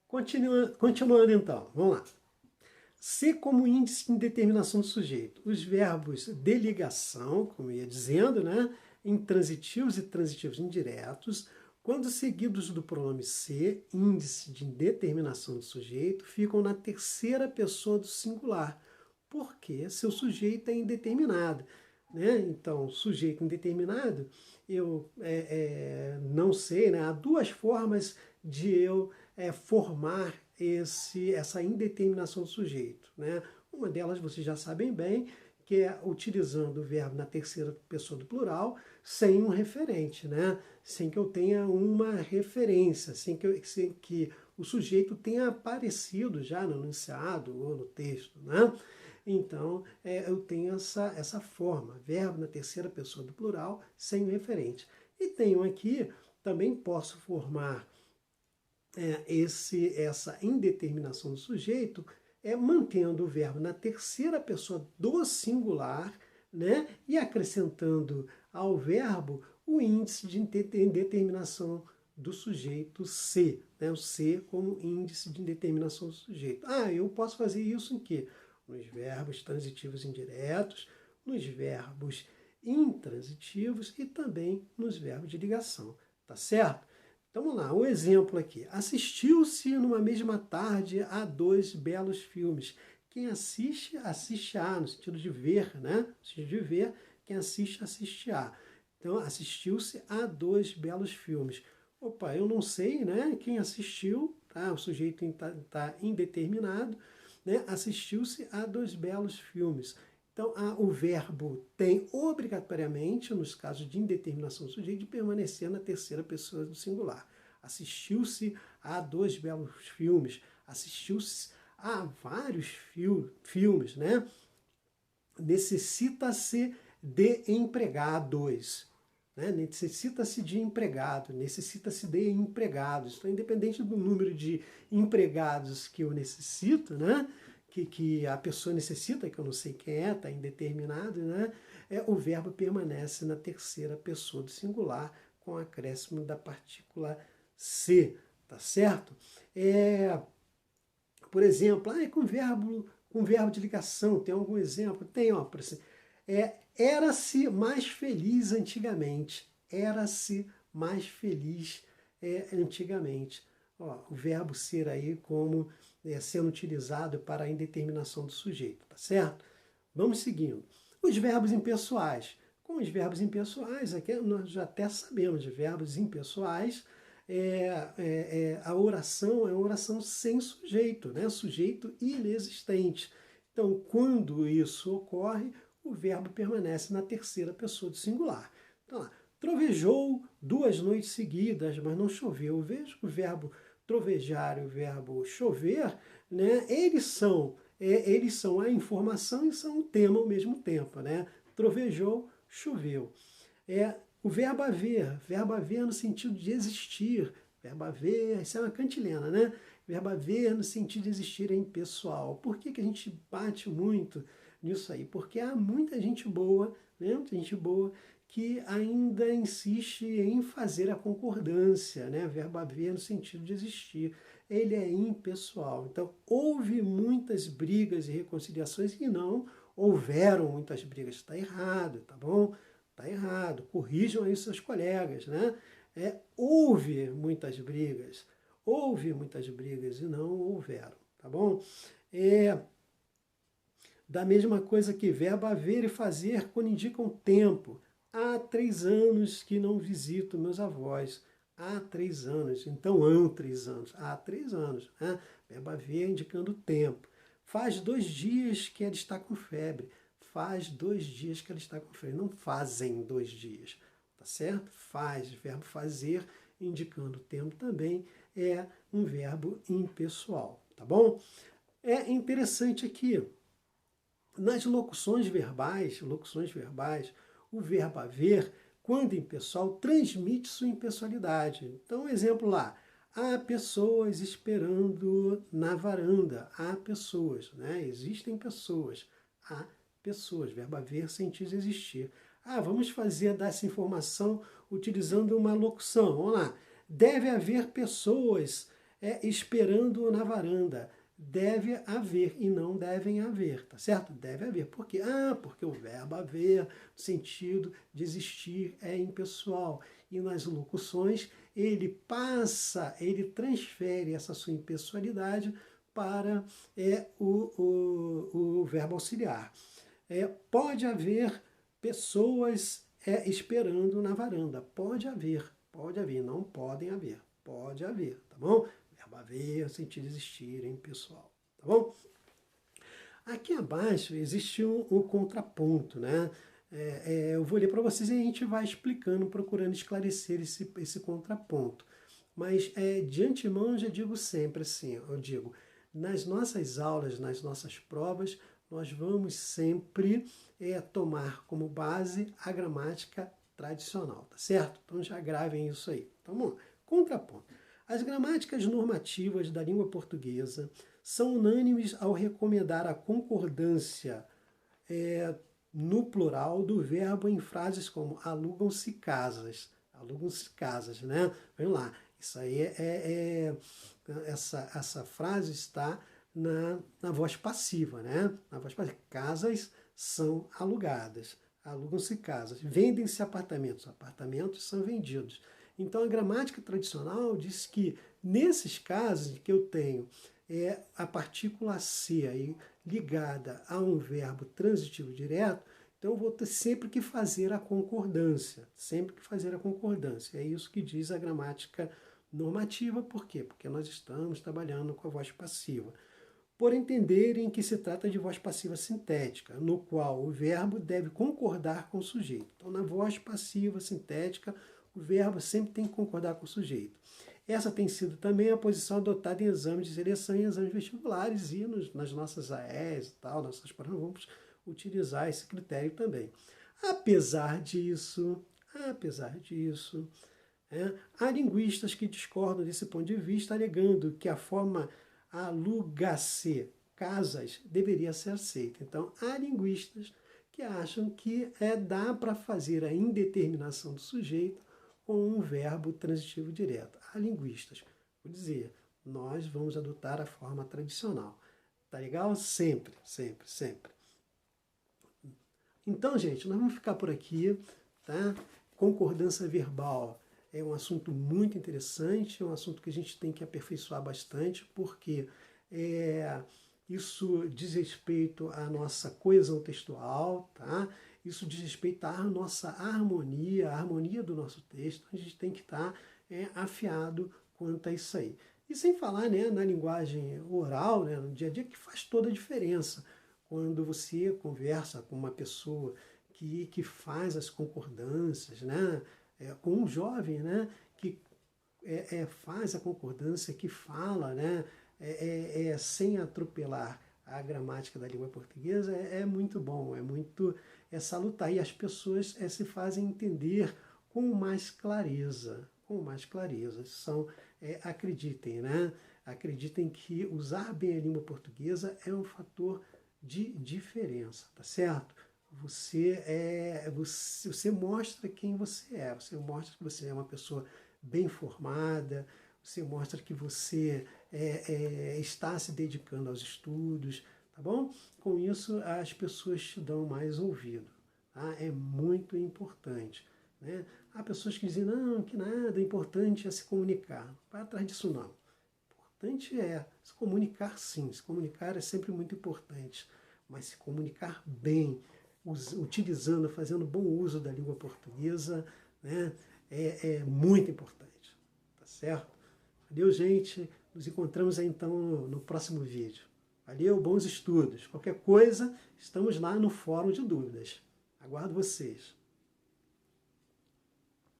Continuando então, vamos lá. C como índice de indeterminação do sujeito. Os verbos de ligação, como eu ia dizendo, né? Intransitivos e transitivos indiretos, quando seguidos do pronome C, índice de indeterminação do sujeito, ficam na terceira pessoa do singular, porque seu sujeito é indeterminado. Né? Então, sujeito indeterminado, eu não sei, né? Há duas formas de eu formar essa indeterminação do sujeito. Né? Uma delas vocês já sabem bem, que é utilizando o verbo na terceira pessoa do plural, sem um referente, né? Sem que eu tenha uma referência, sem que o sujeito tenha aparecido já no enunciado ou no texto. Né? Então, eu tenho essa forma, verbo na terceira pessoa do plural, sem um referente. E tenho aqui, também posso formar essa indeterminação do sujeito mantendo o verbo na terceira pessoa do singular, né, e acrescentando ao verbo o índice de indeterminação do sujeito C, né, o C como índice de indeterminação do sujeito. Eu posso fazer isso em quê? Nos verbos transitivos indiretos, nos verbos intransitivos e também nos verbos de ligação, tá certo? Então vamos lá, um exemplo aqui. Assistiu-se numa mesma tarde a dois belos filmes. Quem assiste, assiste a, no sentido de ver, né? No sentido de ver, quem assiste, assiste a. Então, assistiu-se a dois belos filmes. Opa, eu não sei, né? Quem assistiu, tá? O sujeito está indeterminado, né? Assistiu-se a dois belos filmes. Então, o verbo tem obrigatoriamente, nos casos de indeterminação do sujeito, de permanecer na terceira pessoa do singular. Assistiu-se a dois belos filmes, assistiu-se a vários filmes, né? Necessita-se de empregados, né? Necessita-se de empregado, necessita-se de empregados. Então, independente do número de empregados que eu necessito, né? Que a pessoa necessita, que eu não sei quem está indeterminado, né? O verbo permanece na terceira pessoa do singular com acréscimo da partícula C, tá certo? Por exemplo, com verbo de ligação, tem algum exemplo? Tem, ó, por exemplo, era-se mais feliz antigamente. Era-se mais feliz antigamente. Ó, o verbo ser aí como sendo utilizado para a indeterminação do sujeito, tá certo? Vamos seguindo. Os verbos impessoais. Com os verbos impessoais, aqui nós já até sabemos de verbos impessoais, a oração é uma oração sem sujeito, né? Sujeito inexistente. Então, quando isso ocorre, o verbo permanece na terceira pessoa do singular. Então, lá, trovejou 2 noites seguidas, mas não choveu. Veja que o verbo trovejar e o verbo chover, né, eles são a informação e são o tema ao mesmo tempo. Né? Trovejou, choveu. O verbo haver no sentido de existir. Verbo haver, isso é uma cantilena, né? Verbo haver no sentido de existir é impessoal. Por que a gente bate muito nisso aí? Porque há muita gente boa, né? Muita gente boa que ainda insiste em fazer a concordância, né? Verbo haver no sentido de existir. Ele é impessoal. Então, houve muitas brigas e reconciliações e não houveram muitas brigas. Está errado, tá bom? Está errado. Corrijam aí seus colegas, né? Houve muitas brigas e não houveram, tá bom? Da mesma coisa que verbo haver e fazer quando indicam tempo. Há 3 anos que não visito meus avós. Há 3 anos. Então, há 3 anos. Há 3 anos. Né? Verbo haver indicando tempo. Faz 2 dias que ela está com febre. Faz 2 dias que ela está com febre. Não fazem 2 dias. Tá certo? Faz. Verbo fazer indicando tempo também é um verbo impessoal. Tá bom? É interessante aqui. Nas locuções verbais, o verbo haver, quando impessoal, transmite sua impessoalidade. Então, exemplo lá, há pessoas esperando na varanda. Há pessoas, né? Existem pessoas. Há pessoas, verbo haver, sentido existir. Vamos fazer dessa informação utilizando uma locução. Vamos lá. Deve haver pessoas esperando na varanda. Deve haver e não devem haver, tá certo? Deve haver. Por quê? Porque o verbo haver, no sentido de existir, é impessoal. E nas locuções, ele transfere essa sua impessoalidade para o verbo auxiliar. Pode haver pessoas esperando na varanda. Pode haver, não podem haver. Pode haver, tá bom? Verbo haver, sentido existir em pessoal, tá bom? Aqui abaixo existe um contraponto, né? Eu vou ler para vocês e a gente vai explicando, procurando esclarecer esse contraponto. Mas de antemão eu já digo sempre assim, eu digo, nas nossas aulas, nas nossas provas, nós vamos sempre tomar como base a gramática tradicional, tá certo? Então já gravem isso aí. Então vamos lá. Contraponto. As gramáticas normativas da língua portuguesa são unânimes ao recomendar a concordância no plural do verbo em frases como alugam-se casas. Alugam-se casas, né? Vamos lá. Isso aí essa frase está na voz passiva, né? Na voz passiva. Casas são alugadas. Alugam-se casas. Vendem-se apartamentos. Apartamentos são vendidos. Então, a gramática tradicional diz que, nesses casos em que eu tenho a partícula ser aí ligada a um verbo transitivo direto, então eu vou ter sempre que fazer a concordância. Sempre que fazer a concordância. É isso que diz a gramática normativa. Por quê? Porque nós estamos trabalhando com a voz passiva. Por entenderem que se trata de voz passiva sintética, no qual o verbo deve concordar com o sujeito. Então, na voz passiva sintética, o verbo sempre tem que concordar com o sujeito. Essa tem sido também a posição adotada em exames de seleção e exames vestibulares e nas nossas AES e tal, nossas provas, vamos utilizar esse critério também. Apesar disso, há linguistas que discordam desse ponto de vista, alegando que a forma aluga-se casas deveria ser aceita. Então, há linguistas que acham que dá para fazer a indeterminação do sujeito com um verbo transitivo direto. Há linguistas. Vou dizer, nós vamos adotar a forma tradicional. Tá legal? Sempre, sempre, sempre. Então, gente, nós vamos ficar por aqui, tá? Concordância verbal é um assunto muito interessante, é um assunto que a gente tem que aperfeiçoar bastante, porque isso diz respeito à nossa coesão textual, tá? Isso diz respeito à nossa harmonia, a harmonia do nosso texto. A gente tem que estar afiado quanto a isso aí. E sem falar, né, na linguagem oral, né, no dia a dia, que faz toda a diferença. Quando você conversa com uma pessoa que faz as concordâncias, né, com um jovem, né, que faz a concordância, que fala, né, sem atropelar a gramática da língua portuguesa, é muito bom, é muito salutar. E as pessoas se fazem entender com mais clareza, acreditem, né? Acreditem que usar bem a língua portuguesa é um fator de diferença, tá certo? Você mostra quem você é, você mostra que você é uma pessoa bem formada, você mostra que você está se dedicando aos estudos, tá bom? Com isso, as pessoas te dão mais ouvido, tá? É muito importante, né? Há pessoas que dizem, não, que nada, o importante é se comunicar. Vai atrás disso não. O importante é se comunicar sim, se comunicar é sempre muito importante, mas se comunicar bem, utilizando, fazendo bom uso da língua portuguesa, né, é muito importante, tá certo? Valeu, gente. Nos encontramos aí, então no próximo vídeo. Valeu, bons estudos. Qualquer coisa, estamos lá no Fórum de Dúvidas. Aguardo vocês.